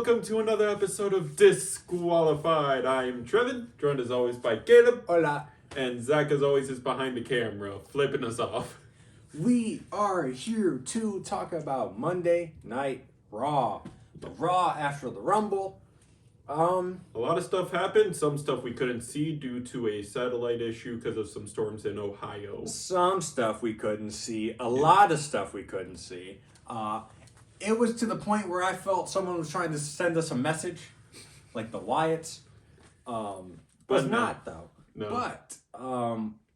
welcome to another episode of Disqualified. I'm Trevin, joined as always by Caleb. Hola. And Zach, as always, is behind the camera, flipping us off. We are here to talk about Monday Night Raw. The Raw after the Rumble. A lot of stuff happened. Some stuff we couldn't see due to a satellite issue because of some storms in Ohio. Some stuff we couldn't see. A lot of stuff we couldn't see. It was to the point where I felt someone was trying to send us a message, like the Wyatts. Was not though. No. But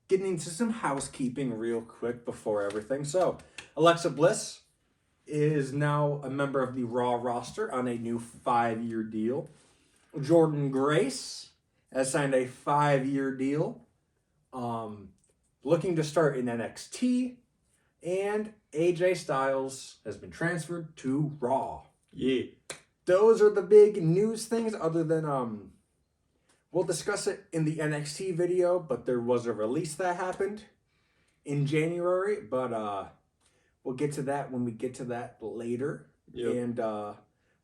getting into some housekeeping real quick before everything. So Alexa Bliss is now a member of the Raw roster on a new 5-year deal. Jordan Grace has signed a 5-year deal. Looking to start in NXT. And AJ Styles has been transferred to Raw. Yeah. Those are the big news things, other than we'll discuss it in the NXT video, but there was a release that happened in January, but we'll get to that when we get to that later. Yep. And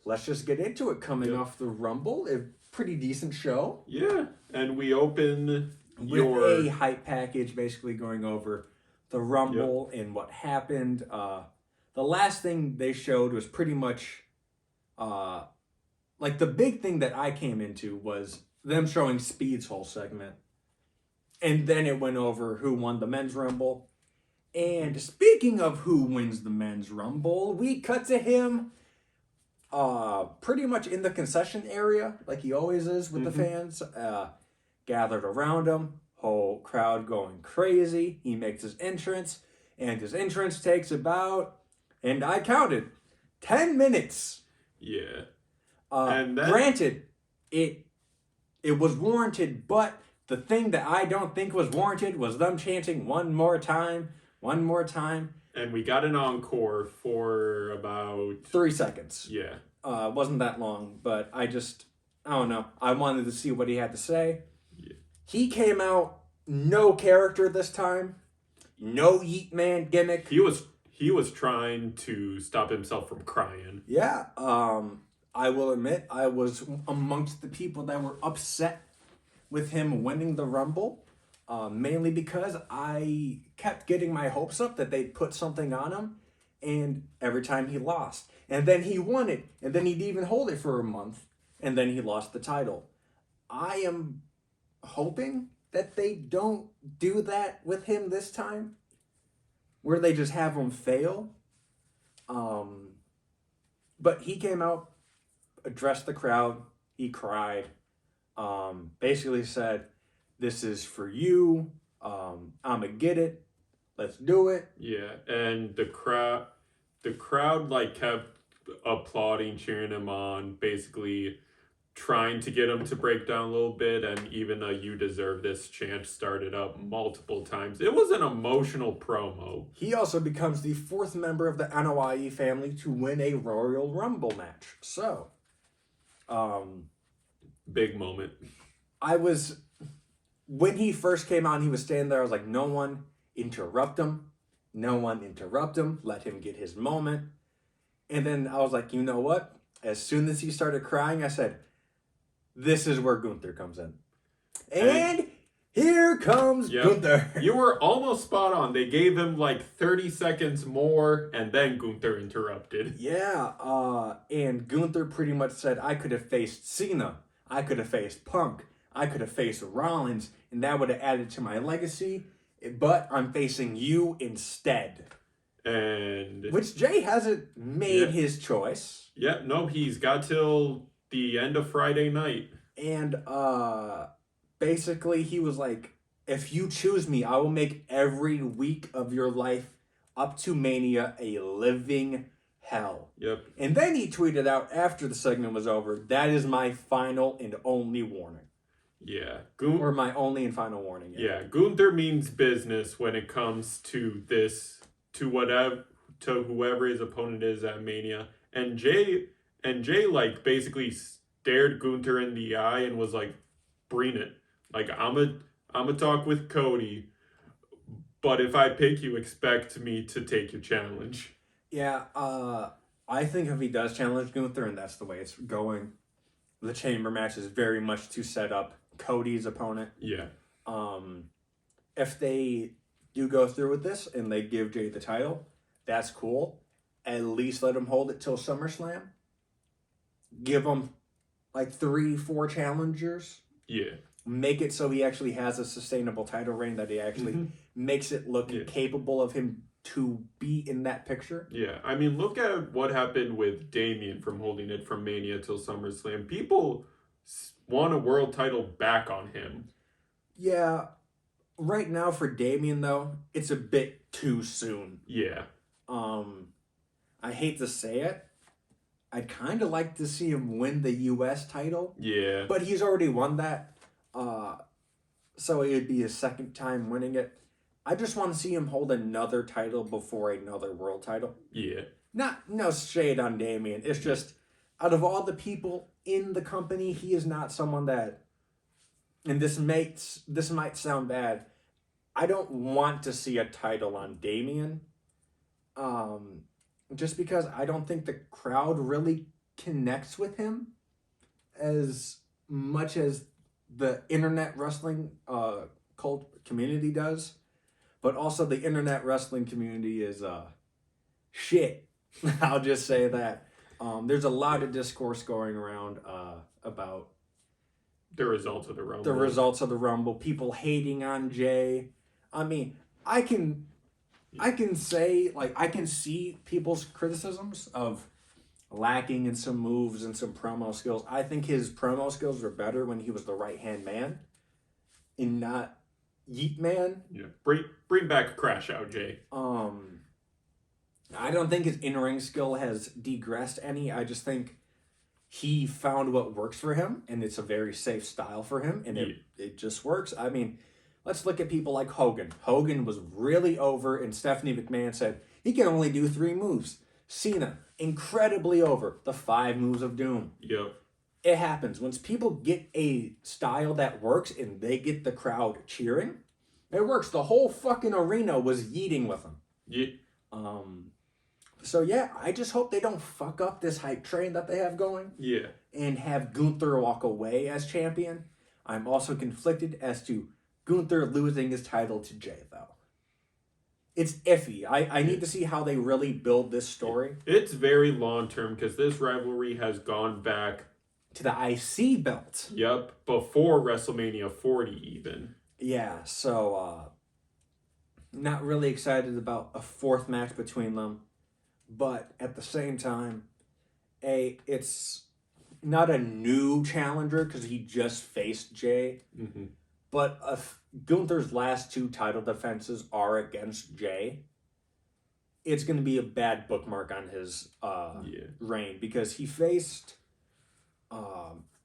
let's just get into it. Coming off the Rumble, a pretty decent show. Yeah. And we open With a hype package, basically going over the Rumble and what happened. The last thing they showed was pretty much like the big thing that I came into was them showing Speed's whole segment. And then it went over who won the Men's Rumble. And speaking of who wins the Men's Rumble, we cut to him pretty much in the concession area, like he always is with the fans, gathered around him. Whole crowd going crazy. He makes his entrance, and his entrance takes about, and I counted, 10 minutes. Yeah. And granted, it was warranted, but the thing that I don't think was warranted was them chanting one more time. And we got an encore for about 3 seconds. Yeah. It wasn't that long, but I don't know. I wanted to see what he had to say. Yeah. He came out no character this time. No Yeet Man gimmick. He was trying to stop himself from crying. Yeah. I will admit I was amongst the people that were upset with him winning the Rumble. Mainly because I kept getting my hopes up that they'd put something on him, and every time he lost. And then he won it, and then he'd even hold it for a month, and then he lost the title. I am hoping that they don't do that with him this time, where they just have him fail. But he came out, addressed the crowd, he cried, basically said, "This is for you, I'ma get it, let's do it." Yeah, and the crowd like kept applauding, cheering him on, basically trying to get him to break down a little bit, and even a "you deserve this" chant started up multiple times. It was an emotional promo. He also becomes the 4th member of the Anoa'i family to win a Royal Rumble match. So, Big moment. When he first came out and he was standing there, I was like, no one interrupt him. No one interrupt him. Let him get his moment. And then I was like, you know what? As soon as he started crying, I said, this is where Gunther comes in. And here comes Gunther. You were almost spot on. They gave him like 30 seconds more, and then Gunther interrupted. Yeah, and Gunther pretty much said, I could have faced Cena. I could have faced Punk. I could have faced Rollins, and that would have added to my legacy. But I'm facing you instead. And which Jay hasn't made his choice. Yeah, no, he's got till the end of Friday night. And basically he was like, if you choose me, I will make every week of your life up to Mania a living hell. Yep. And then he tweeted out after the segment was over, that is my final and only warning. Yeah. Or my only and final warning. Yeah, Gunther means business when it comes to this, to whoever his opponent is at Mania. And Jay like basically stared Gunther in the eye and was like, bring it. Like, I'm a talk with Cody, but if I pick you, expect me to take your challenge. Yeah, I think if he does challenge Gunther, and that's the way it's going, the chamber match is very much to set up Cody's opponent. Yeah. If they do go through with this and they give Jay the title, that's cool. At least let him hold it till SummerSlam. Give him like 3-4 challengers. Yeah. Make it so he actually has a sustainable title reign, that he actually makes it look capable of him to be in that picture. Yeah. I mean, look at what happened with Damian from holding it from Mania till SummerSlam. People want a world title back on him. Yeah. Right now for Damian, though, it's a bit too soon. Yeah. I hate to say it. I'd kind of like to see him win the U.S. title. Yeah. But he's already won that. So it would be his second time winning it. I just want to see him hold another title before another world title. Yeah. No shade on Damian. It's just, out of all the people in the company, he is not someone that, and this might sound bad, I don't want to see a title on Damian. Just because I don't think the crowd really connects with him as much as the internet wrestling cult community does. But also the internet wrestling community is shit. I'll just say that. There's a lot of discourse going around about the results of the Rumble. The results of the Rumble. People hating on Jay. I mean, I can say, like, I can see people's criticisms of lacking in some moves and some promo skills. I think his promo skills were better when he was the right-hand man and not Yeet Man. Yeah. Bring back Crash Out, Jay. I don't think his in-ring skill has degressed any. I just think he found what works for him, and it's a very safe style for him, and it just works. I mean, let's look at people like Hogan. Hogan was really over, and Stephanie McMahon said he can only do 3 moves. Cena, incredibly over. The 5 moves of doom. Yep. It happens. Once people get a style that works and they get the crowd cheering, it works. The whole fucking arena was yeeting with them. Yeah. So yeah, I just hope they don't fuck up this hype train that they have going. Yeah. And have Gunther walk away as champion. I'm also conflicted as to Gunther losing his title to Jay, though. It's iffy. I need to see how they really build this story. It's very long term because this rivalry has gone back to the IC belt. Yep, before WrestleMania 40 even. Yeah, so not really excited about a 4th match between them. But at the same time, it's not a new challenger because he just faced Jay. Mm-hmm. But Gunther's last 2 title defenses are against Jay. It's going to be a bad bookmark on his reign because he faced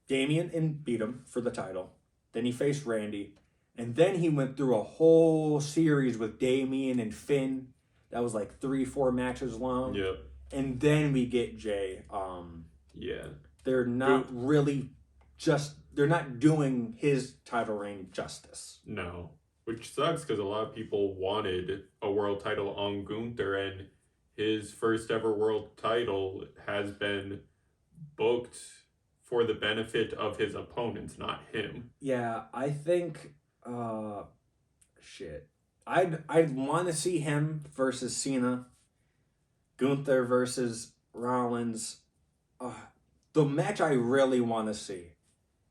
Damian and beat him for the title. Then he faced Randy. And then he went through a whole series with Damian and Finn. That was like 3-4 matches long. Yep. And then we get Jay. Yeah. They're not really they're not doing his title reign justice. No. Which sucks because a lot of people wanted a world title on Gunther, and his first ever world title has been booked for the benefit of his opponents, not him. Yeah, I think I'd want to see him versus Cena, Gunther versus Rollins. The match I really want to see,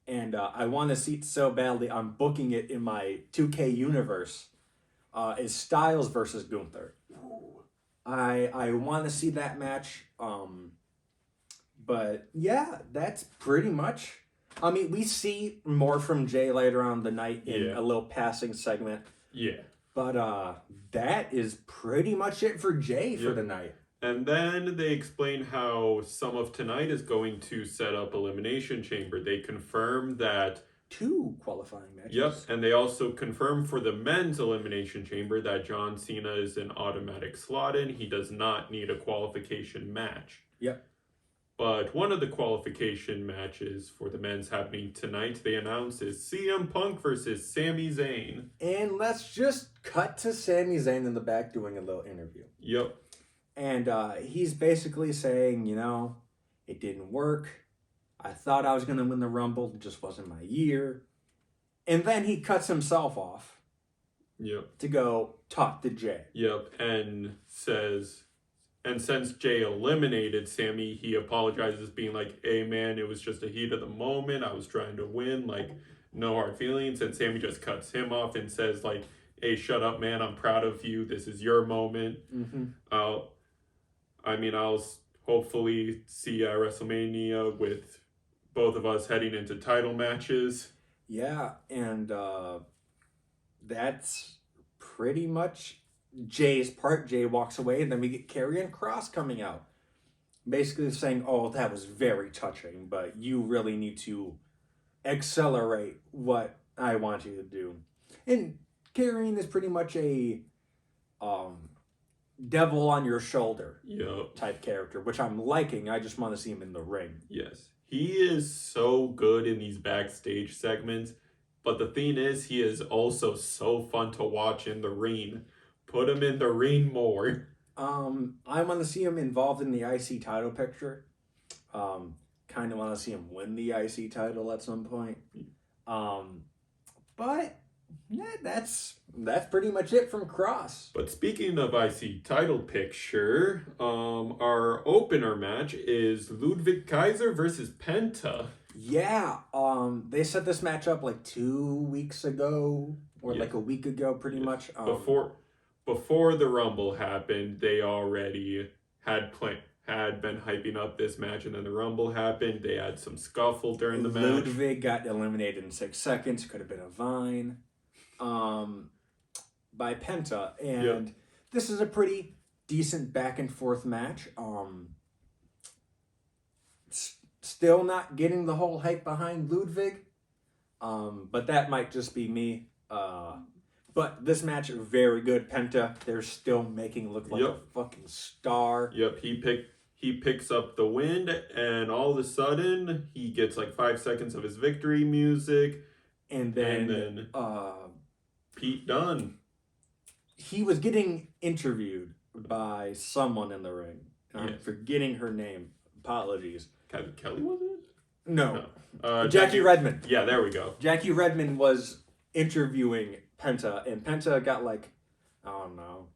and I want to see it so badly, I'm booking it in my 2K universe, is Styles versus Gunther. I want to see that match. But yeah, that's pretty much. I mean, we see more from Jay later on the night in a little passing segment. Yeah. But that is pretty much it for Jay for the night. And then they explain how some of tonight is going to set up Elimination Chamber. They confirm that 2 qualifying matches. Yep, and they also confirm for the men's Elimination Chamber that John Cena is an automatic slot in. He does not need a qualification match. Yep. But one of the qualification matches for the men's happening tonight, they announced, is CM Punk versus Sami Zayn. And let's just cut to Sami Zayn in the back doing a little interview. Yep. And he's basically saying, it didn't work. I thought I was going to win the Rumble. It just wasn't my year. And then he cuts himself off Yep. to go talk to Jay. Yep. And since Jay eliminated Sammy, he apologizes, being like, "Hey man, it was just a heat of the moment. I was trying to win. Like, no hard feelings." And Sammy just cuts him off and says, like, "Hey, shut up, man. I'm proud of you. This is your moment. Mm-hmm. I'll hopefully see you at WrestleMania with both of us heading into title matches." Yeah, and that's pretty much Jay's part. Jay walks away, and then we get Karrion Kross coming out. Basically saying, "Oh, that was very touching, but you really need to accelerate what I want you to do." And Karrion is pretty much a devil on your shoulder Yep. type character, which I'm liking. I just want to see him in the ring. Yes. He is so good in these backstage segments, but the thing is, he is also so fun to watch in the ring. Put him in the ring more. I want to see him involved in the IC title picture. Kind of want to see him win the IC title at some point. But yeah, that's pretty much it from Cross. But speaking of IC title picture, our opener match is Ludwig Kaiser versus Penta. Yeah, they set this match up like 2 weeks ago, or Yeah. like a week ago, pretty much. Before the Rumble happened, they already had been hyping up this match, and then the Rumble happened. They had some scuffle during the match. Ludwig got eliminated in 6 seconds. Could have been a vine, by Penta, and this is a pretty decent back and forth match. Still not getting the whole hype behind Ludwig, but that might just be me. But this match is very good. Penta, they're still making him look like a fucking star. Yep, he picks up the win, and all of a sudden he gets like 5 seconds of his victory music, And then, Pete Dunne. he was getting interviewed by someone in the ring. I'm forgetting her name. Apologies. Kelly, was it? No. No. Jackie Redmond. Yeah, there we go. Jackie Redmond was interviewing Penta, and Penta got like, I don't know.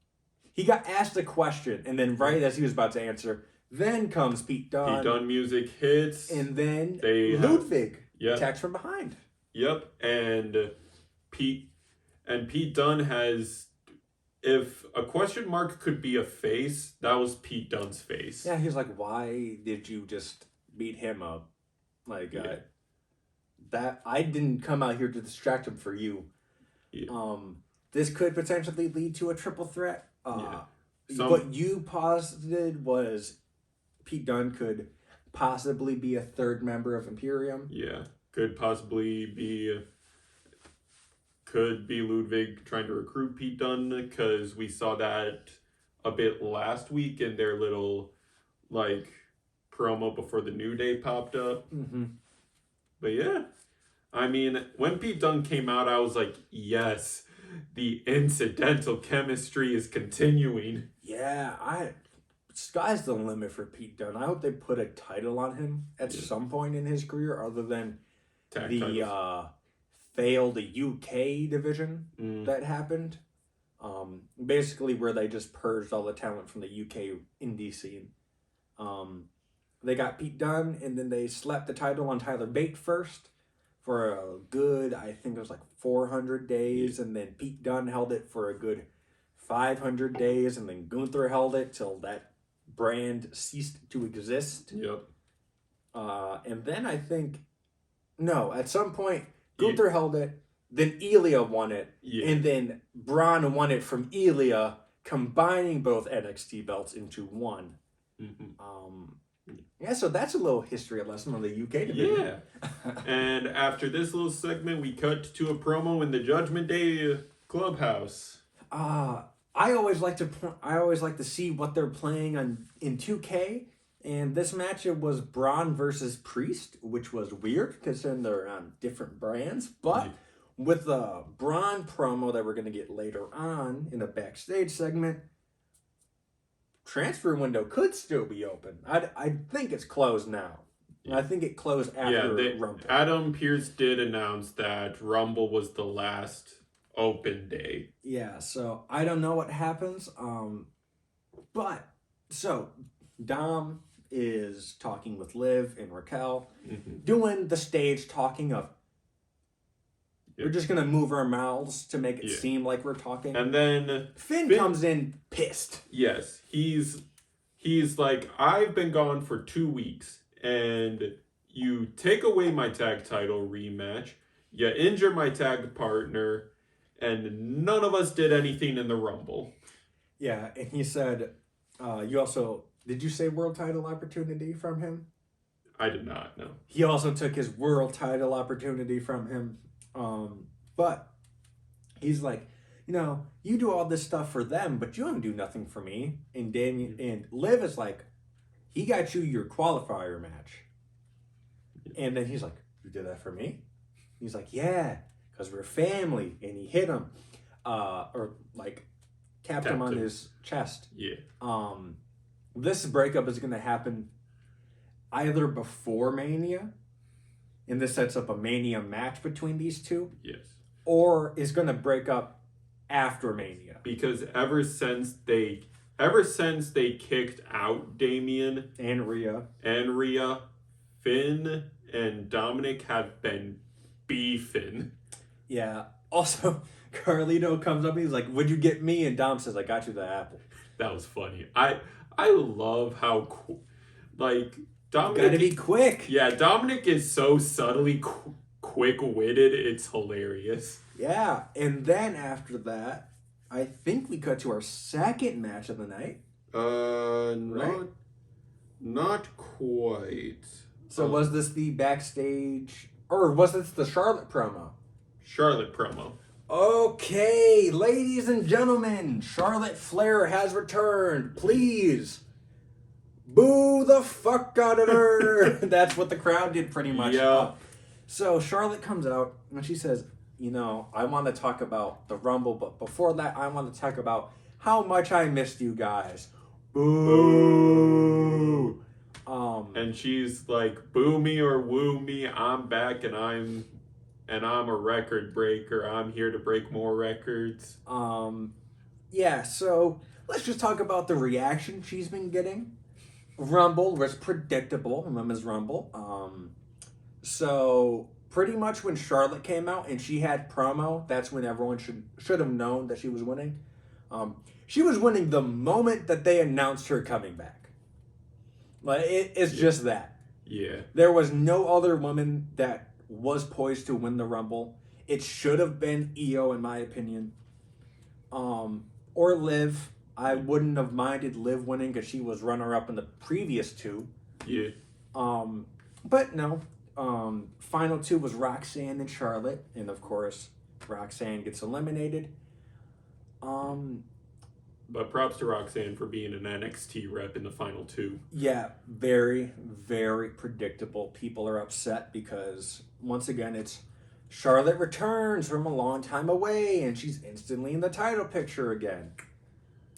He got asked a question, and then right as he was about to answer, then comes Pete Dunne. Pete Dunne music hits. And then Ludwig Yep. attacks from behind. Yep, and Pete Dunne has, if a question mark could be a face, that was Pete Dunne's face. Yeah, he was like, "Why did you just beat him up? Like that? I didn't come out here to distract him for you." Yeah. This could potentially lead to a triple threat. Yeah. What you posited was Pete Dunne could possibly be a third member of Imperium. Yeah, could be Ludwig trying to recruit Pete Dunne, because we saw that a bit last week in their little like promo before the New Day popped up. Mm-hmm. But yeah, I mean, when Pete Dunne came out, I was like, yes, the incidental chemistry is continuing. Yeah, sky's the limit for Pete Dunne. I hope they put a title on him at some point in his career, other than failed UK division that happened. Basically where they just purged all the talent from the UK indie scene. They got Pete Dunne, and then they slapped the title on Tyler Bate first for a good, I think it was like 400 days, and then Pete Dunne held it for a good 500 days, and then Gunther held it till that brand ceased to exist. Yep. And then I think, no, at some point, Gunther held it, then Ilya won it, and then Braun won it from Ilya, combining both NXT belts into one. Mm-hmm. Yeah, so that's a little history lesson on the UK division. Yeah. And after this little segment, we cut to a promo in the Judgment Day clubhouse. I always like to see what they're playing in 2K. And this match, it was Braun versus Priest, which was weird because then they're on different brands. But with the Braun promo that we're going to get later on in the backstage segment, transfer window could still be open. I think it's closed now. I think it closed after Rumble. Adam Pearce did announce that Rumble was the last open day. Yeah, so I don't know what happens. But so Dom is talking with Liv and Raquel, doing the stage talking of we're just gonna move our mouths to make it seem like we're talking. And then Finn comes in pissed. Yes, he's like, I've been gone for 2 weeks, and you take away my tag title rematch, you injure my tag partner, and none of us did anything in the Rumble. Yeah, and he said, you also, did you say world title opportunity from him? I did not, no. He also took his world title opportunity from him. But he's like, you know, you do all this stuff for them, but you don't do nothing for me. And Damian and Liv is like, he got you your qualifier match. And then he's like, you did that for me? He's like, yeah, because we're family. And he hit him, or like tapped him on his chest. Yeah. This breakup is going to happen either before Mania, and this sets up a Mania match between these two. Yes. Or is going to break up after Mania. Because ever since they kicked out Damian and Rhea, Finn and Dominic have been beefing. Yeah. Also, Carlito comes up and he's like, "Would you get me?" And Dom says, "I got you the apple." That was funny. I love how like Dominic gotta be quick. Yeah, Dominic is so subtly quick-witted. It's hilarious. Yeah, and then after that, I think we cut to our second match of the night. Not quite. So was this the backstage, or was this the Charlotte promo? Charlotte promo. Okay, ladies and gentlemen, Charlotte Flair has returned. Please, boo the fuck out of her. That's what the crowd did pretty much. Yeah. So Charlotte comes out and she says, you know, I want to talk about the Rumble, but before that, I want to talk about how much I missed you guys. Boo. And she's like, boo me or woo me, I'm back and I'm a record breaker. I'm here to break more records. Yeah, so let's just talk about the reaction she's been getting. Rumble was predictable, Women's Rumble. So pretty much when Charlotte came out and she had promo, that's when everyone should have known that she was winning. She was winning the moment that they announced her coming back. Like it's just that. Yeah. There was no other woman that was poised to win the Rumble. It should have been Io, in my opinion. Or Liv. I wouldn't have minded Liv winning because she was runner-up in the previous two. Yeah. But no. Final two was Roxanne and Charlotte. And of course, Roxanne gets eliminated. But props to Roxanne for being an NXT rep in the final two. Yeah, very, very predictable. People are upset because, once again, it's Charlotte returns from a long time away, and she's instantly in the title picture again.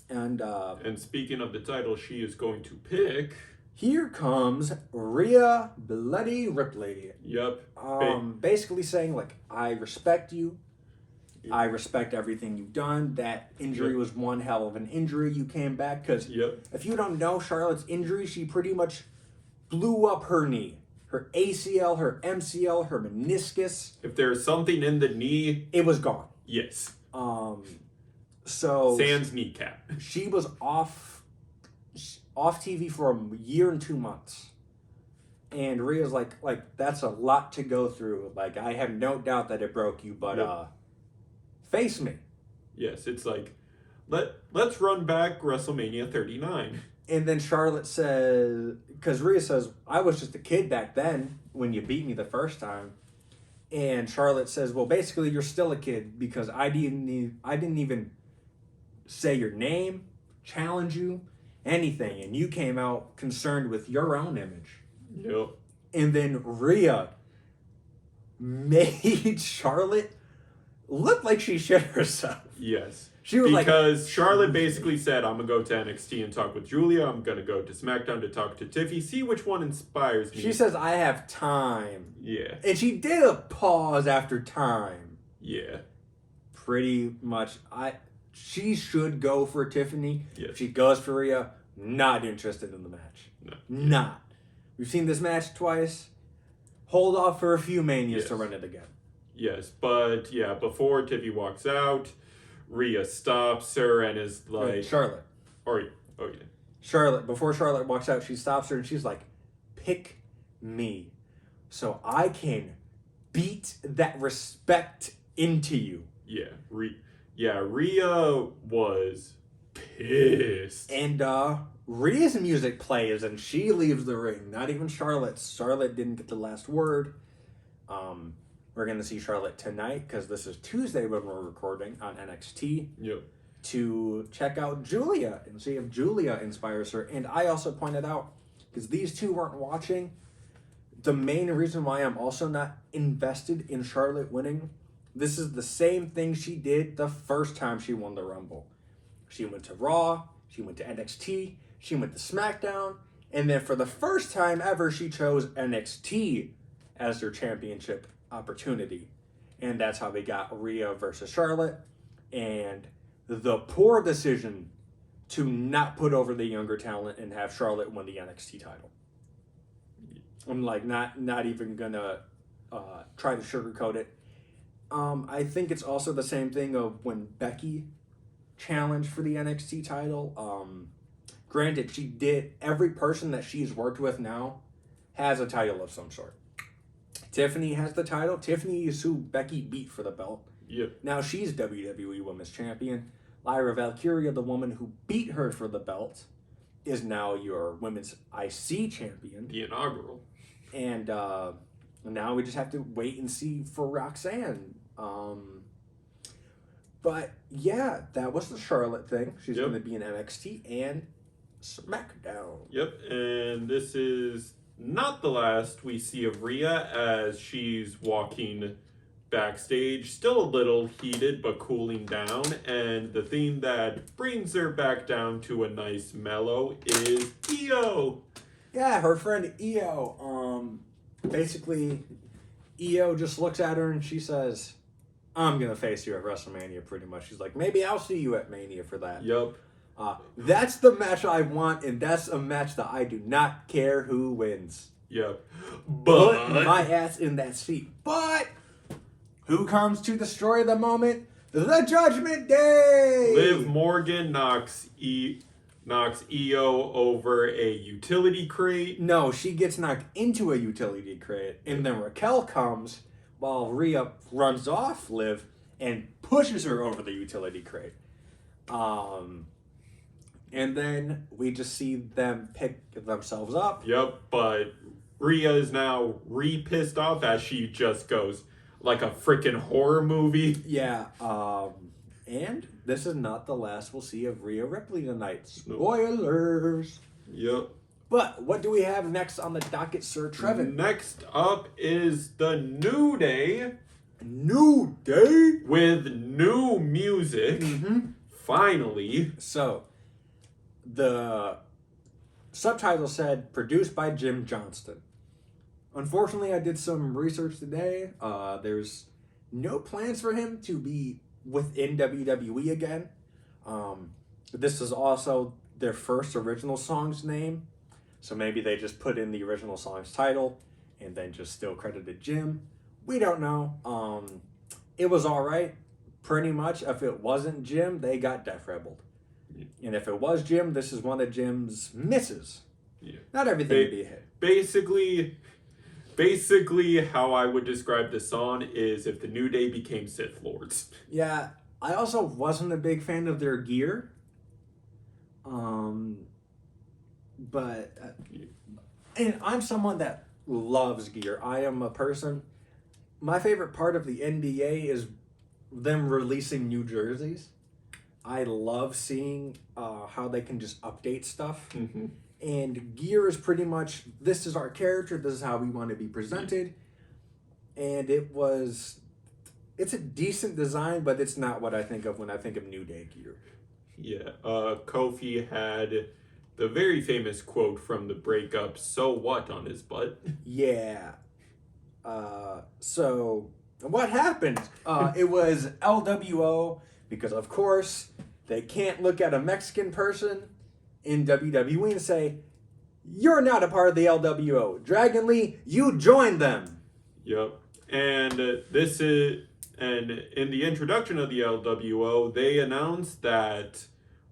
And speaking of the title, she is going to pick... Here comes Rhea Bloody Ripley. Yep. Basically saying, like, I respect you. I respect everything you've done. That injury was one hell of an injury. You came back because if you don't know Charlotte's injury, she pretty much blew up her knee. Her ACL, her MCL, her meniscus. If there's something in the knee... It was gone. Yes. So... Sans kneecap. She was off TV for a year and 2 months. And Rhea's like, that's a lot to go through. Like, I have no doubt that it broke you, but... face me. Yes, it's like, let's run back WrestleMania 39. And then Charlotte says, because Rhea says, I was just a kid back then when you beat me the first time. And Charlotte says, well, basically you're still a kid because I didn't even say your name, challenge you, anything. And you came out concerned with your own image. Yep. And then Rhea made Charlotte look like she shit herself. Yes. She was because Charlotte basically said, I'm going to go to NXT and talk with Julia. I'm going to go to SmackDown to talk to Tiffy. See which one inspires me. She says, I have time. Yeah. And she did a pause after time. Yeah. Pretty much. She should go for Tiffany. Yes. If she goes for Rhea, not interested in the match. No. Not. We've seen this match twice. Hold off for a few Manias to run it again. Yes, but yeah, before Tiffy walks out, Rhea stops her and is like... Charlotte. Oh, yeah. Charlotte. Before Charlotte walks out, she stops her and she's like, pick me so I can beat that respect into you. Yeah. Rhea was pissed. And Rhea's music plays and she leaves the ring. Not even Charlotte's. Charlotte didn't get the last word. We're going to see Charlotte tonight because this is Tuesday when we're recording on NXT. Yep. To check out Julia and see if Julia inspires her. And I also pointed out, because these two weren't watching, the main reason why I'm also not invested in Charlotte winning, this is the same thing she did the first time she won the Rumble. She went to Raw, she went to NXT, she went to SmackDown, and then for the first time ever, she chose NXT as their championship opportunity. And that's how they got Rhea versus Charlotte. And the poor decision to not put over the younger talent and have Charlotte win the NXT title. I'm like not even gonna try to sugarcoat it. I think it's also the same thing of when Becky challenged for the NXT title. Granted, she did. Every person that she's worked with now has a title of some sort. Tiffany has the title. Tiffany is who Becky beat for the belt. Yep. Now she's WWE Women's Champion. Lyra Valkyria, the woman who beat her for the belt, is now your Women's IC Champion. The inaugural. And now we just have to wait and see for Roxanne. But yeah, that was the Charlotte thing. She's going to be in NXT and SmackDown. Yep, and this is not the last we see of Rhea as she's walking backstage, still a little heated but cooling down, and the theme that brings her back down to a nice mellow is Io. Yeah, her friend Io. Basically, Io just looks at her and she says, I'm going to face you at WrestleMania pretty much. She's like, maybe I'll see you at Mania for that. Yep. That's the match I want, and that's a match that I do not care who wins. Yep. But put my ass in that seat. But who comes to destroy the moment? The Judgment Day! Liv Morgan knocks Io over a utility crate. No, she gets knocked into a utility crate, and then Raquel comes while Rhea runs off Liv and pushes her over the utility crate. And then we just see them pick themselves up. Yep, but Rhea is now pissed off as she just goes like a freaking horror movie. Yeah, and this is not the last we'll see of Rhea Ripley tonight. Spoilers! Yep. But what do we have next on the docket, Sir Trevin? Next up is the New Day. New Day? With new music. Mm-hmm. Finally. So, the subtitle said, produced by Jim Johnston. Unfortunately, I did some research today. There's no plans for him to be within WWE again. This is also their first original song's name. So maybe they just put in the original song's title and then just still credited Jim. We don't know. It was all right. Pretty much, if it wasn't Jim, they got Def Rebelled. And if it was Jim, this is one of Jim's misses. Yeah. Not everything would be a hit. Basically, how I would describe this song is if the New Day became Sith Lords. Yeah, I also wasn't a big fan of their gear. And I'm someone that loves gear. I am a person. My favorite part of the NBA is them releasing new jerseys. I love seeing how they can just update stuff. Mm-hmm. And gear is pretty much, this is our character, this is how we want to be presented. And it was it's a decent design, but it's not what I think of when I think of New Day gear. Yeah, Kofi had the very famous quote from the breakup, "So what?" on his butt. Yeah. So what happened? It was LWO because, of course, they can't look at a Mexican person in WWE and say, "You're not a part of the LWO. Dragon Lee, you joined them." Yep. And and in the introduction of the LWO, they announced that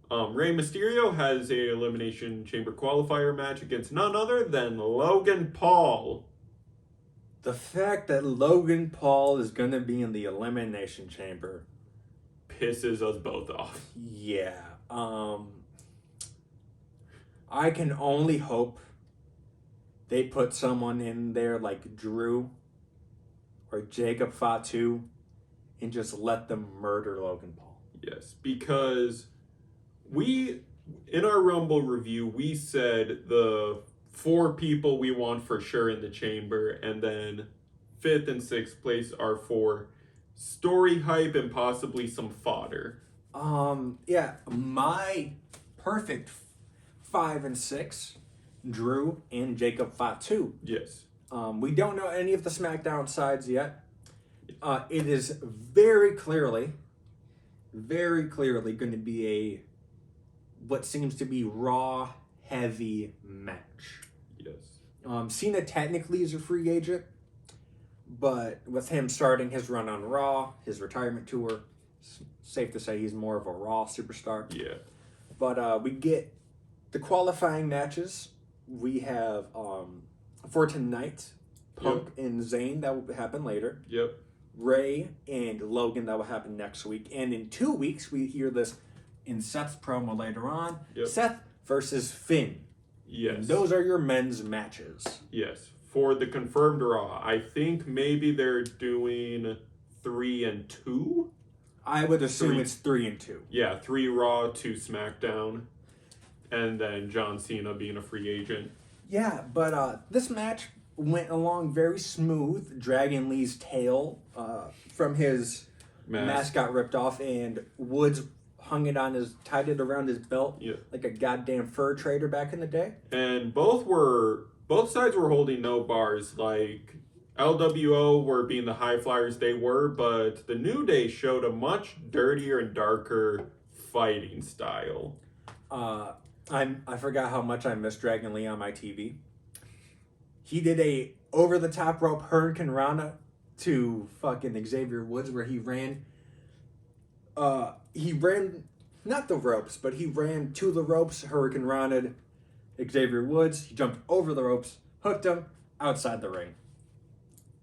Rey Mysterio has a Elimination Chamber qualifier match against none other than Logan Paul. The fact that Logan Paul is going to be in the Elimination Chamber Pisses us both off. Yeah. I can only hope they put someone in there like Drew or Jacob Fatu and just let them murder Logan Paul. Yes, because in our Rumble review, we said the 4 people we want for sure in the chamber, and then 5th and 6th place are for story hype and possibly some fodder. Yeah, my perfect 5 and 6, Drew and Jacob Fatu. Yes. We don't know any of the SmackDown sides yet. It is very clearly going to be what seems to be Raw heavy match. Yes. Cena technically is a free agent, but with him starting his run on Raw, his retirement tour, it's safe to say he's more of a Raw superstar. Yeah. But we get the qualifying matches. We have for tonight, Punk and Zayn, that will happen later. Yep. Ray and Logan, that will happen next week. And in 2 weeks, we hear this in Seth's promo later on. Yep. Seth versus Finn. Yes. And those are your men's matches. Yes. For the confirmed Raw, I think maybe they're doing 3 and 2. I would assume it's 3 and 2. Yeah, 3 Raw, 2 SmackDown, and then John Cena being a free agent. Yeah, but this match went along very smooth. Dragon Lee's tail from his mask got ripped off, and Woods tied it around his belt like a goddamn fur trader back in the day. And both sides were holding no bars. Like LWO were being the high flyers they were, but the New Day showed a much dirtier and darker fighting style. I forgot how much I miss Dragon Lee on my TV. He did a over the top rope Hurricane Rana to fucking Xavier Woods where he ran not the ropes, but he ran to the ropes, Hurricane Rana Xavier Woods. He jumped over the ropes, hooked him outside the ring.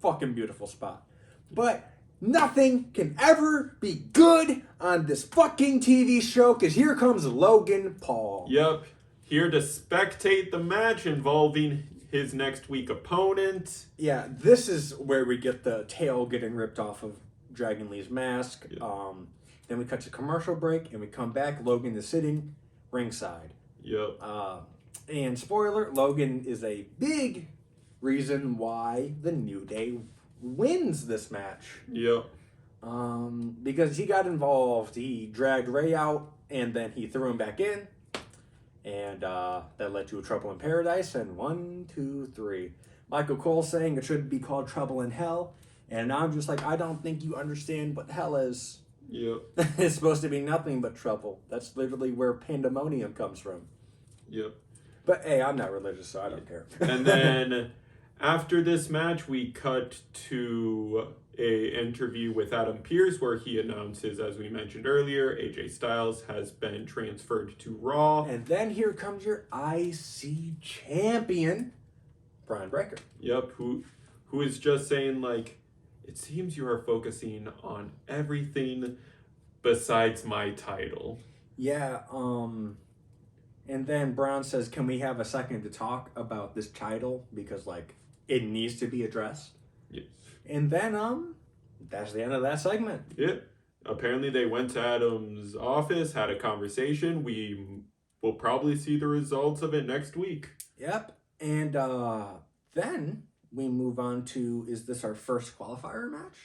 Fucking beautiful spot. But nothing can ever be good on this fucking TV show because here comes Logan Paul. Yep. Here to spectate the match involving his next week opponent. Yeah, this is where we get the tail getting ripped off of Dragon Lee's mask. Yep. Then we cut to commercial break and we come back. Logan is sitting ringside. Yep. And spoiler, Logan is a big reason why the New Day wins this match. Yep. Because he got involved. He dragged Ray out and then he threw him back in. And that led to a Trouble in Paradise. And 1, 2, 3. Michael Cole saying it should be called Trouble in Hell. And I'm just like, I don't think you understand what hell is. Yep. It's supposed to be nothing but trouble. That's literally where pandemonium comes from. Yep. But hey, I'm not religious, so I don't care. And then after this match, we cut to a interview with Adam Pearce where he announces, as we mentioned earlier, AJ Styles has been transferred to Raw. And then here comes your IC champion, Brian Breaker. Yep, who is just saying, like, it seems you are focusing on everything besides my title. Yeah, and then Braun says, can we have a second to talk about this title? Because, like, it needs to be addressed. Yes. And then, that's the end of that segment. Yeah. Apparently they went to Adam's office, had a conversation. We will probably see the results of it next week. Yep. And then we move on to, is this our first qualifier match?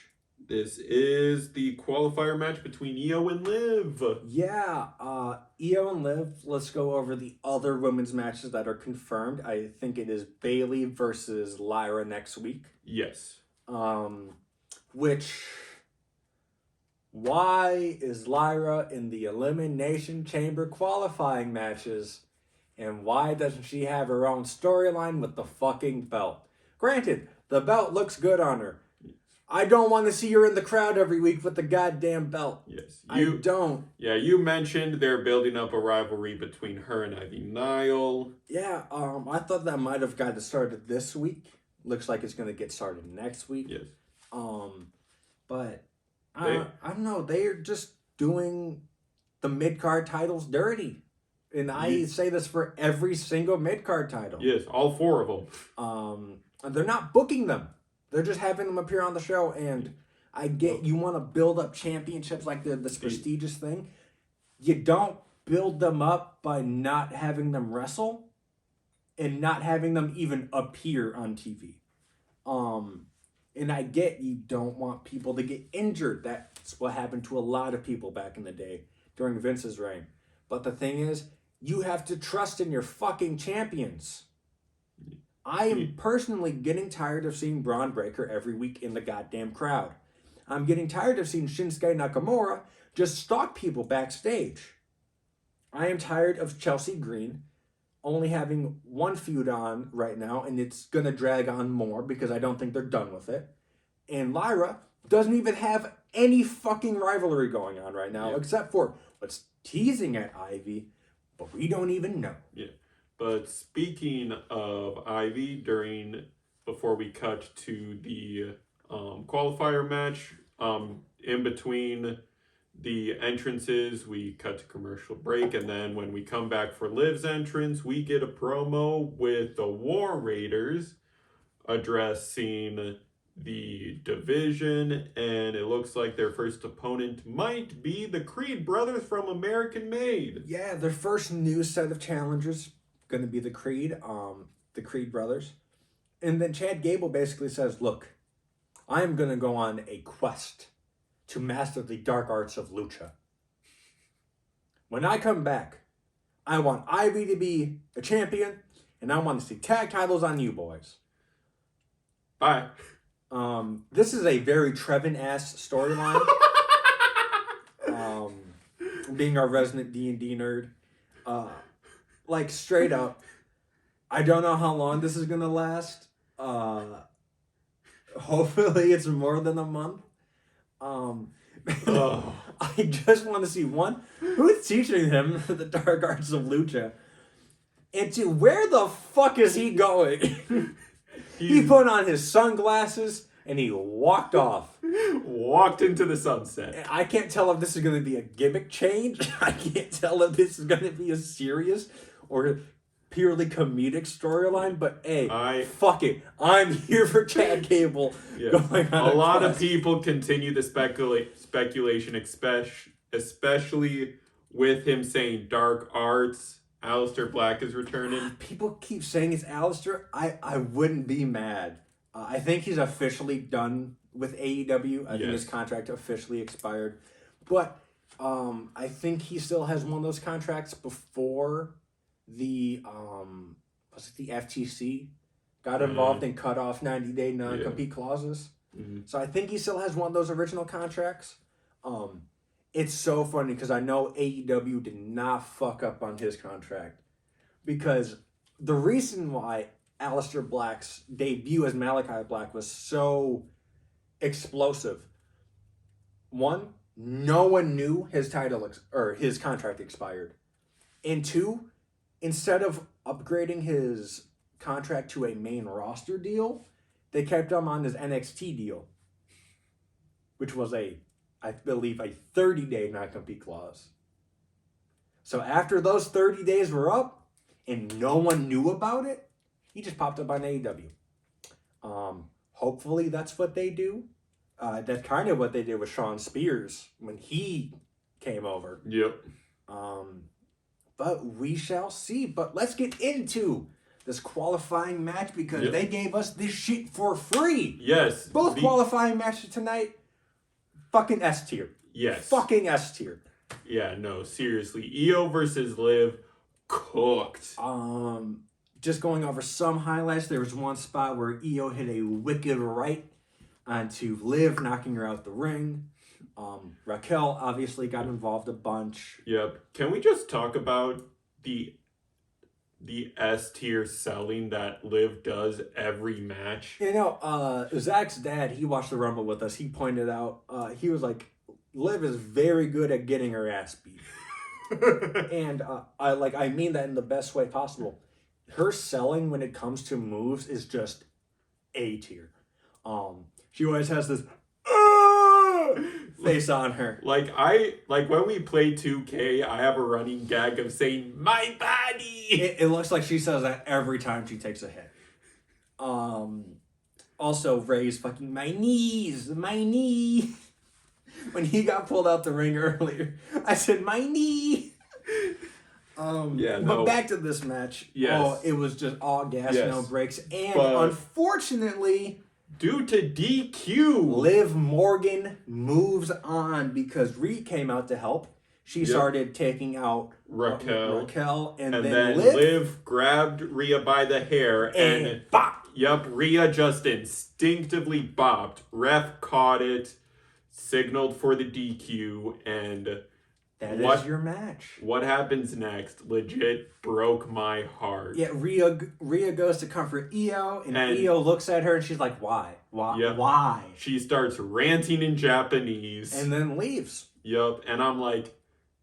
This is the qualifier match between Io and Liv. Yeah, Io and Liv. Let's go over the other women's matches that are confirmed. I think it is Bailey versus Lyra next week. Yes. Which, why is Lyra in the Elimination Chamber qualifying matches? And why doesn't she have her own storyline with the fucking belt? Granted, the belt looks good on her. I don't want to see her in the crowd every week with the goddamn belt. Yes. I don't. Yeah, you mentioned they're building up a rivalry between her and Ivy Nile. Yeah, I thought that might have gotten started this week. Looks like it's going to get started next week. Yes. But I don't know. They're just doing the mid-card titles dirty. And I say this for every single mid-card title. Yes, all 4 of them. And they're not booking them. They're just having them appear on the show. And I get you want to build up championships like this prestigious thing. You don't build them up by not having them wrestle and not having them even appear on TV. And I get you don't want people to get injured. That's what happened to a lot of people back in the day during Vince's reign. But the thing is, you have to trust in your fucking champions. I am personally getting tired of seeing Braun Breaker every week in the goddamn crowd. I'm getting tired of seeing Shinsuke Nakamura just stalk people backstage. I am tired of Chelsea Green only having one feud on right now, and it's going to drag on more because I don't think they're done with it. And Lyra doesn't even have any fucking rivalry going on right now, except for what's teasing at Ivy, but we don't even know. Yeah. But speaking of Ivy, before we cut to the qualifier match, in between the entrances, we cut to commercial break, and then when we come back for Liv's entrance, we get a promo with the War Raiders addressing the division, and it looks like their first opponent might be the Creed brothers from American Made. Yeah, their first new set of challengers going to be the Creed brothers. And then Chad Gable basically says, look, I'm going to go on a quest to master the dark arts of lucha. When I come back, I want Ivy to be a champion, and I want to see tag titles on you boys. Bye. This is a very Trevin-ass storyline. Being our resident D&D nerd. Like, straight up, I don't know how long this is going to last. Hopefully it's more than a month. I just want to see, one, who's teaching him the dark arts of lucha? And two, where the fuck is he going? He put on his sunglasses and he walked off. Walked into the sunset. I can't tell if this is going to be a gimmick change. I can't tell if this is going to be a serious or purely comedic storyline. But hey, fuck it. I'm here for Chad Gable going on a lot of people continue the speculation, especially with him saying dark arts. Aleister Black is returning. People keep saying it's Aleister. I wouldn't be mad. I think he's officially done with AEW. I think his contract officially expired. But I think he still has one of those contracts before the the FTC got involved and cut off 90-day non-compete clauses. Mm-hmm. So I think he still has one of those original contracts. It's so funny because I know AEW did not fuck up on his contract. Because the reason why Aleister Black's debut as Malachi Black was so explosive. One, no one knew his his contract expired. And two, instead of upgrading his contract to a main roster deal, they kept him on his NXT deal, which was I believe a 30-day non-compete clause. So after those 30 days were up and no one knew about it, he just popped up on AEW. Hopefully that's what they do. That's kind of what they did with Shawn Spears when he came over. Yep. But we shall see. But let's get into this qualifying match because they gave us this shit for free. Yes. Both qualifying matches tonight fucking S tier. Yes. Fucking S tier. Yeah, no, seriously. Io versus Liv, cooked. Just going over some highlights, there was one spot where Io hit a wicked right onto Liv, knocking her out the ring. Raquel obviously got involved a bunch. Yep. Can we just talk about the S tier selling that Liv does every match? You know, Zach's dad, he watched the Rumble with us. He pointed out, he was like, Liv is very good at getting her ass beat. And I mean that in the best way possible. Her selling when it comes to moves is just A tier. She always has this face on her. Like when we play 2K, I have a running gag of saying my body. It looks like she says that every time she takes a hit. Also, Ray's fucking my knees, my knee. When he got pulled out the ring earlier, I said my knee. But back to this match. Yes. Oh, it was just all gas, Yes. no brakes, and But unfortunately, due to DQ, Liv Morgan moves on because Reed came out to help. She started taking out Raquel, and and then then Liv grabbed Rhea by the hair and bop. Yep, Rhea just instinctively bopped. Ref caught it, signaled for the DQ, and That is your match. what happens next legit broke my heart. Yeah, Rhea goes to comfort Io, and Io looks at her and she's like, "Why? Why? Yep. Why?" She starts ranting in Japanese. And then leaves. Yep, and I'm like,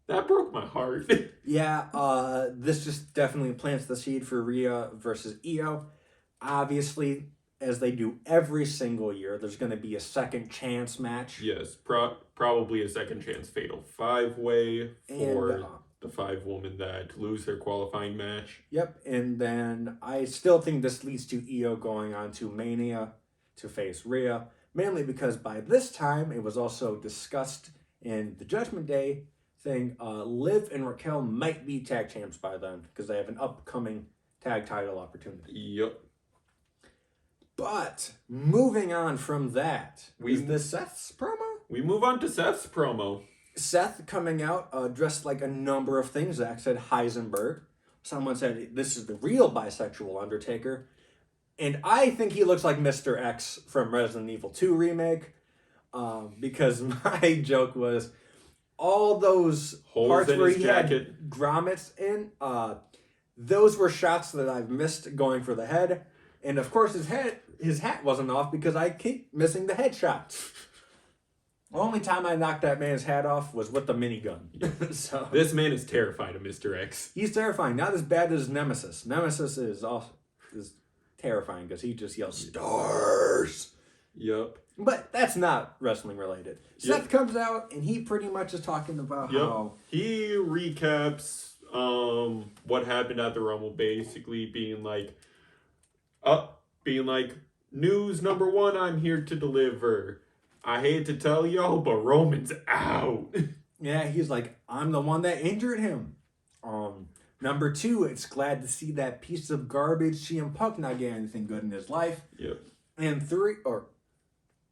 that broke my heart. Yeah, this just definitely plants the seed for Rhea versus Io. Obviously, as they do every single year, there's going to be a second chance match. Yes, probably a second chance fatal 5-way for And, the 5 women that lose their qualifying match. Yep, and then I still think this leads to Io going on to Mania to face Rhea, mainly because by this time it was also discussed in the Judgment Day thing, Liv and Raquel might be tag champs by then because they have an upcoming tag title opportunity. Yep. But moving on from that, is this Seth's promo? We move on to Seth's promo. Seth coming out dressed like a number of things. Zach said Heisenberg. Someone said this is the real bisexual Undertaker. And I think he looks like Mr. X from Resident Evil 2 remake. Because my joke was all those Holes parts in where his he jacket. had grommets in, those were shots that I've missed going for the head. And of course his hat wasn't off because I keep missing the headshots. The only time I knocked that man's hat off was with the minigun. So This man is terrified of Mr. X. he's terrifying. Not as bad as Nemesis. Nemesis is terrifying because he just yells stars. Yep. But that's not wrestling related. Yep. Seth comes out and he pretty much is talking about how He recaps what happened at the Rumble, basically being like, news number 1, I'm here to deliver. I hate to tell y'all, but Roman's out. yeah, he's like, I'm the one that injured him. Number 2, it's glad to see that piece of garbage CM Punk not getting anything good in his life. Yep. And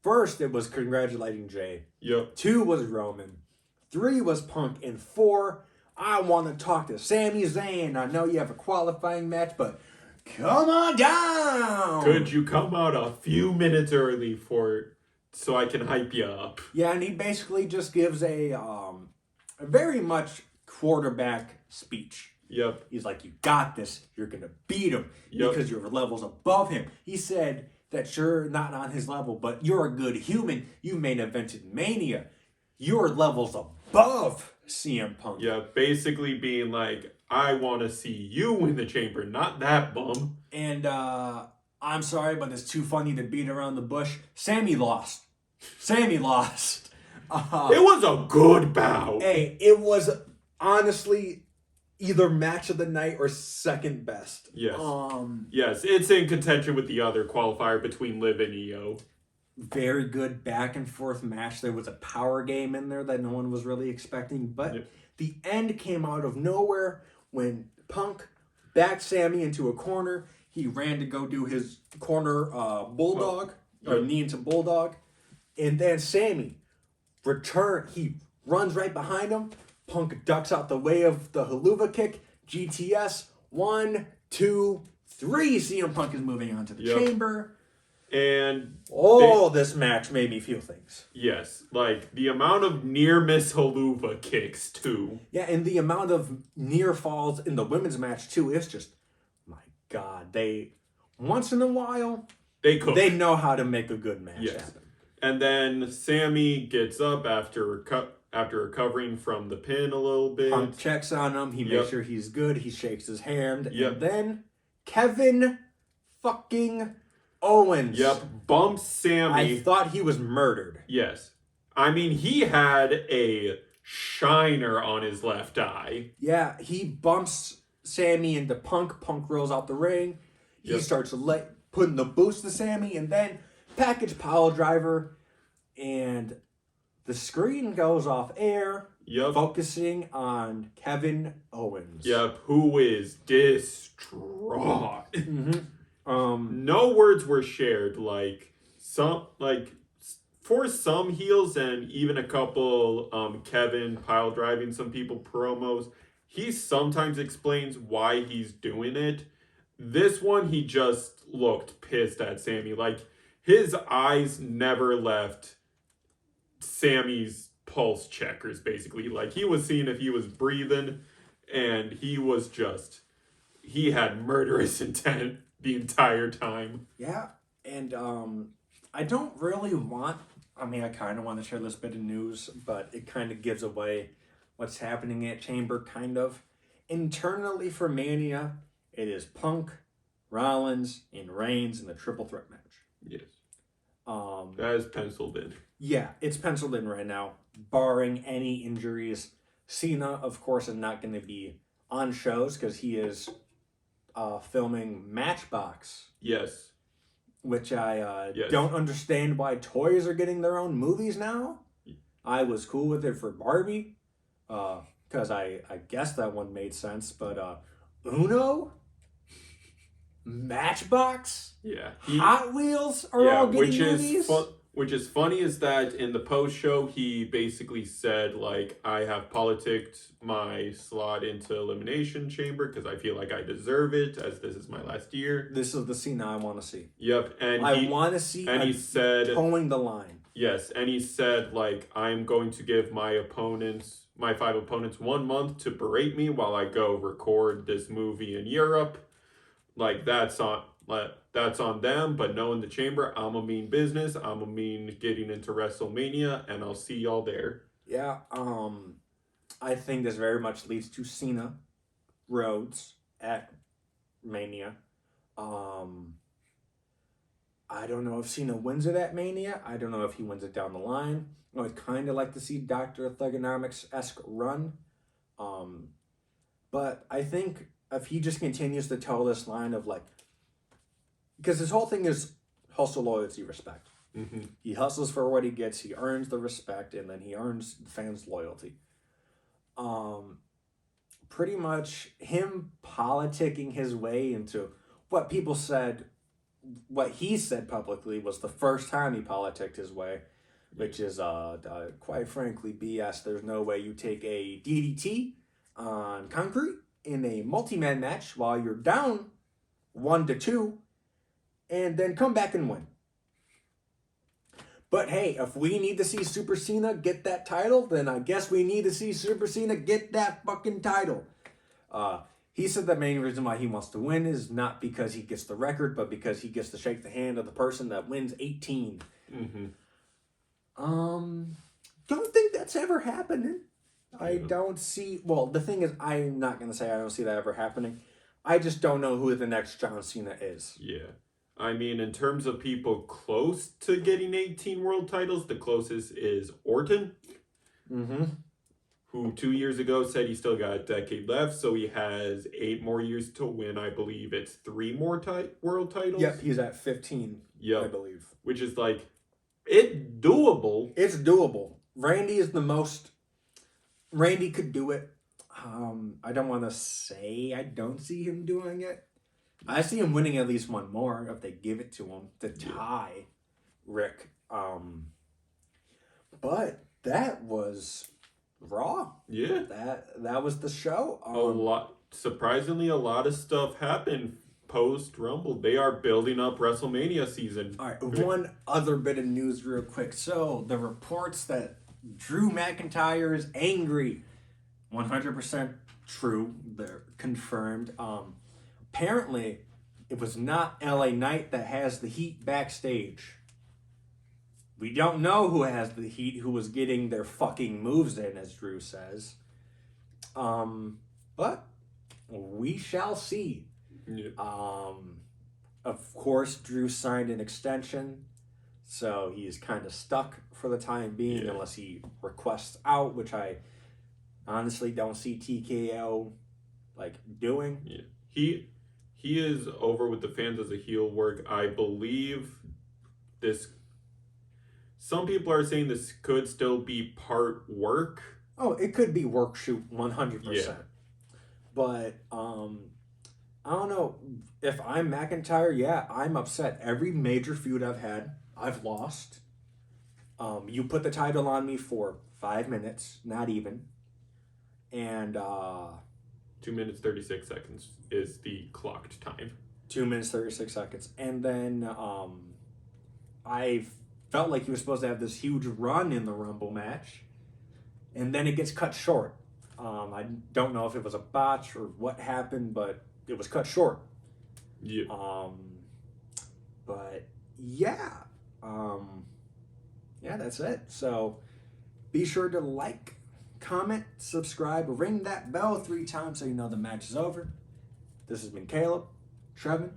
first it was congratulating Jay. Yep. 2 was Roman. 3 was Punk. And 4, I want to talk to Sami Zayn. I know you have a qualifying match, but come on down. Could you come out a few minutes early so I can hype you up? Yeah, and he basically just gives a very much quarterback speech. Yep. He's like, you got this. You're going to beat him because your level's above him. He said that you're not on his level, but you're a good human. You main evented Mania. Your level's above CM Punk. Yeah, basically being like, I want to see you in the chamber, not that bum. And I'm sorry, but it's too funny to beat around the bush. Sammy lost. Sammy lost. It was a good bout. Hey, it was honestly either match of the night or second best. Yes. Yes, it's in contention with the other qualifier between Liv and Io. Very good back and forth match. There was a power game in there that no one was really expecting, but the end came out of nowhere when Punk backed Sammy into a corner. He ran to go do his corner bulldog or knee into bulldog, and then Sammy he runs right behind him. Punk ducks out the way of the haluva kick. GTS, 1, 2, 3. CM Punk is moving on to the chamber. And this match made me feel things. Yes, like the amount of near miss haluva kicks too. Yeah, and the amount of near falls in the women's match too. It's just, my God, they once in a while they know how to make a good match happen. And then Sammy gets up after recovering from the pin a little bit. Punk checks on him. He makes sure he's good. He shakes his hand. And then Kevin fucking Owens. Bumps Sammy. I thought he was murdered. Yes. I mean, he had a shiner on his left eye. Yeah, he bumps Sammy into Punk. Punk rolls out the ring. He starts putting the boost to Sammy, and then package pile driver, and the screen goes off air. Focusing on Kevin Owens. Who is distraught. No words were shared. For some heels and even a couple Kevin pile driving some people promos, he sometimes explains why he's doing it. This one, he just looked pissed at Sammy. Like, his eyes never left Sammy's pulse checkers, basically. Like, he was seeing if he was breathing, and he had murderous intent the entire time. Yeah, and I don't really I kind of want to share this bit of news, but it kind of gives away what's happening at Chamber, kind of. Internally for Mania, it is Punk, Rollins, and Reigns in the triple threat match. Yes. That is penciled in. Yeah, it's penciled in right now, barring any injuries. Cena, of course, is not going to be on shows because he is filming Matchbox. Yes. Which I don't understand why toys are getting their own movies now. I was cool with it for Barbie, because I guess that one made sense. But Uno, Matchbox, Hot Wheels are all getting movies. Which is funny is that in the post show he basically said, like, I have politicked my slot into Elimination Chamber because I feel like I deserve it, as this is my last year. This is the Cena I want to see. And I want to see. And he said, towing the line. Yes, and he said, like, I'm going to give my 5 opponents 1 month to berate me while I go record this movie in Europe. Like, that's on them, but knowing the Chamber, I'm a mean business. I'm a mean getting into WrestleMania, and I'll see y'all there. Yeah, I think this very much leads to Cena Rhodes at Mania. I don't know if Cena wins it at Mania. I don't know if he wins it down the line. I would kind of like to see Dr. Thugonomics-esque run. But I think if he just continues to tell this line of, like, because his whole thing is hustle, loyalty, respect. Mm-hmm. He hustles for what he gets. He earns the respect, and then he earns fans' loyalty. Pretty much him politicking his way into what people said, what he said publicly was the first time he politicked his way, which is quite frankly BS. There's no way you take a DDT on concrete in a multi-man match while you're down 1-2 and then come back and win. But hey, if we need to see Super Cena get that title, then I guess we need to see Super Cena get that fucking title. He said the main reason why he wants to win is not because he gets the record, but because he gets to shake the hand of the person that wins 18. Mm-hmm. Don't think that's ever happening. I don't see... Well, the thing is, I'm not going to say I don't see that ever happening. I just don't know who the next John Cena is. Yeah. I mean, in terms of people close to getting 18 world titles, the closest is Orton. Mm-hmm. Who 2 years ago said he still got a decade left, so he has 8 more years to win. I believe it's 3 more world titles. Yep, he's at 15, I believe. Which is like, it's doable. It's doable. Randy is the most... Randy could do it. I don't want to say I don't see him doing it. I see him winning at least one more if they give it to him to tie Rick. But that was Raw. Yeah. That was the show. Surprisingly, a lot of stuff happened post Rumble. They are building up WrestleMania season. All right, one other bit of news real quick. So, the reports that Drew McIntyre is angry, 100% true. They're confirmed. Apparently, it was not LA Knight that has the heat backstage. We don't know who has the heat, who was getting their fucking moves in, as Drew says. But we shall see. Yeah. Of course, Drew signed an extension, so he's kind of stuck for the time being, unless he requests out, which I honestly don't see TKO doing. Yeah. He is over with the fans as a heel work. I believe this. Some people are saying this could still be part work. Oh, it could be work shoot 100%. Yeah. But I don't know. If I'm McIntyre, yeah, I'm upset. Every major feud I've had, I've lost. You put the title on me for 5 minutes, not even. And 2 minutes 36 seconds is the clocked time. 2 minutes 36 seconds. And then I felt like he was supposed to have this huge run in the Rumble match. And then it gets cut short. I don't know if it was a botch or what happened, but it was cut short. Yeah. But yeah. Yeah, that's it. So be sure to like, comment, subscribe, ring that bell 3 times so you know the match is over. This has been Caleb, Trevin,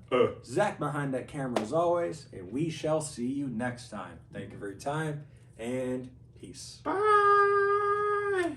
Zach behind that camera as always, and we shall see you next time. Thank you for your time, and peace. Bye.